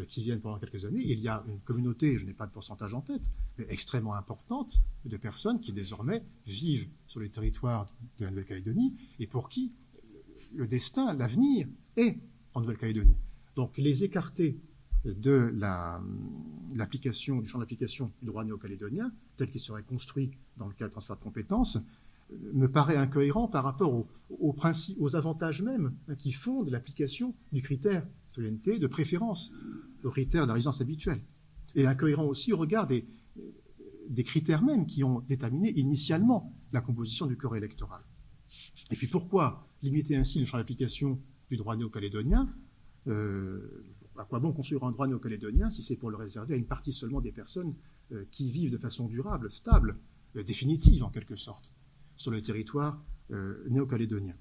qui viennent pendant quelques années, il y a une communauté, je n'ai pas de pourcentage en tête, mais extrêmement importante de personnes qui désormais vivent sur les territoires de la Nouvelle-Calédonie et pour qui le destin, l'avenir est en Nouvelle-Calédonie. Donc les écarter de l'application, du champ d'application du droit néo-calédonien, tel qu'il serait construit dans le cas de transfert de compétences, me paraît incohérent par rapport aux avantages mêmes qui fondent l'application du critère de citoyenneté de préférence, au critère de la résidence habituelle. Et incohérent aussi au regard des critères mêmes qui ont déterminé initialement la composition du corps électoral. Et puis pourquoi limiter ainsi le champ d'application du droit néo-calédonien à quoi bon construire un droit néo-calédonien si c'est pour le réserver à une partie seulement des personnes qui vivent de façon durable, stable, définitive en quelque sorte, sur le territoire néo-calédonien.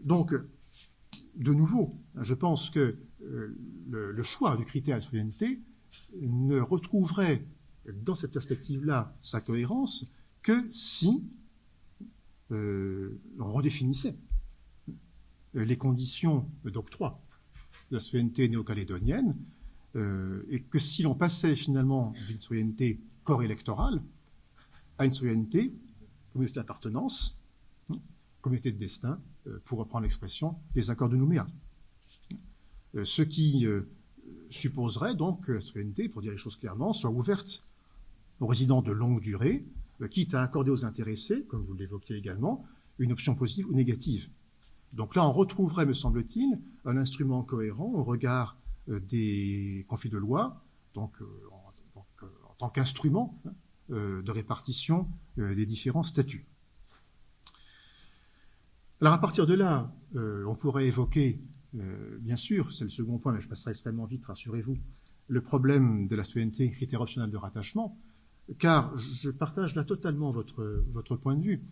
Donc, de nouveau, je pense que le choix du critère de citoyenneté ne retrouverait dans cette perspective-là sa cohérence que si on redéfinissait les conditions d'octroi de la citoyenneté néo-calédonienne, et que si l'on passait finalement d'une citoyenneté corps électoral à une citoyenneté communauté d'appartenance, communauté de destin, pour reprendre l'expression des accords de Nouméa. Ce qui supposerait donc que la citoyenneté, pour dire les choses clairement, soit ouverte aux résidents de longue durée, quitte à accorder aux intéressés, comme vous l'évoquiez également, une option positive ou négative. Donc là, on retrouverait, me semble-t-il, un instrument cohérent au regard des conflits de loi, donc en tant qu'instrument de répartition des différents statuts. Alors à partir de là, on pourrait évoquer, bien sûr, c'est le second point, mais je passerai extrêmement vite, rassurez-vous, le problème de la citoyenneté critère optionnel de rattachement, car je partage là totalement votre point de vue.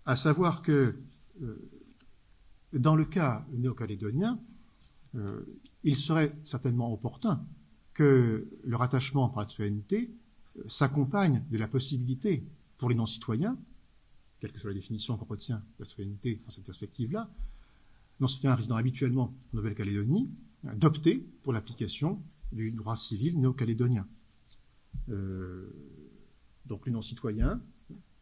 À savoir que, dans le cas néo-calédonien, il serait certainement opportun que le rattachement par la citoyenneté s'accompagne de la possibilité pour les non-citoyens, quelle que soit la définition qu'on retient de la citoyenneté dans cette perspective-là, non-citoyens résidant habituellement en Nouvelle-Calédonie, d'opter pour l'application du droit civil néo-calédonien. Donc les non-citoyens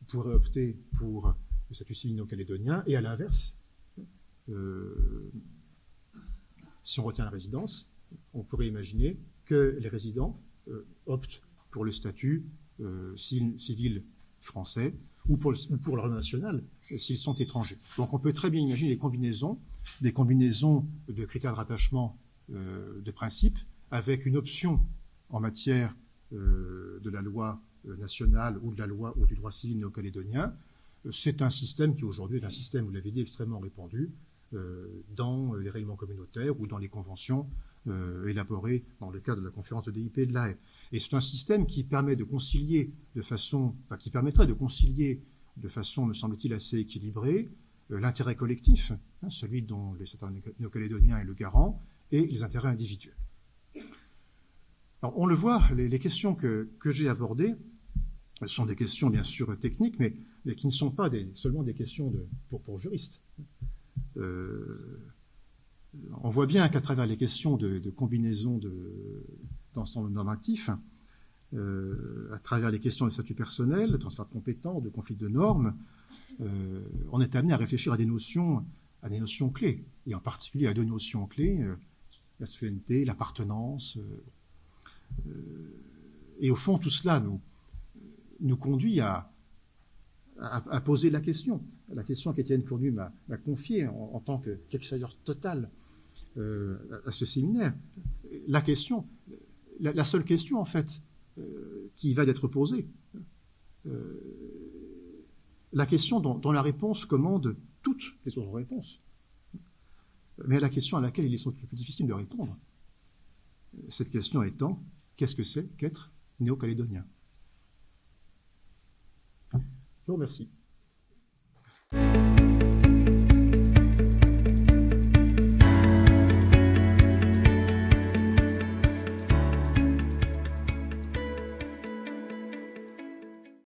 pourraient opter pour le statut civil néo-calédonien, et à l'inverse, si on retient la résidence, on pourrait imaginer que les résidents optent pour le statut civil français ou pour le droit national s'ils sont étrangers. Donc on peut très bien imaginer des combinaisons de critères de rattachement de principe avec une option en matière de la loi nationale ou de la loi ou du droit civil néo-calédonien. C'est un système qui aujourd'hui est un système, vous l'avez dit, extrêmement répandu dans les règlements communautaires ou dans les conventions élaborées dans le cadre de la conférence de DIP et de l'AE. Et c'est un système qui permet de concilier qui permettrait de concilier de façon, me semble-t-il, assez équilibrée l'intérêt collectif, celui dont le citoyen néo-calédonien est le garant, et les intérêts individuels. Alors, on le voit, les questions que j'ai abordées sont des questions bien sûr techniques, mais qui ne sont pas seulement des questions pour juristes. On voit bien qu'à travers les questions de combinaison d'ensemble normatif, à travers les questions de statut personnel, de transfert de compétences, de conflit de normes, on est amené à réfléchir à des notions clés, et en particulier à deux notions clés, la citoyenneté, l'appartenance. Et au fond, tout cela nous conduit à poser la question qu'Étienne Cournu m'a confiée en tant qu'extérieur total à ce séminaire. La seule question, en fait, qui va d'être posée, la question dont la réponse commande toutes les autres réponses, mais la question à laquelle il est le plus difficile de répondre. Cette question étant, qu'est-ce que c'est qu'être néo-calédonien ? Je vous remercie.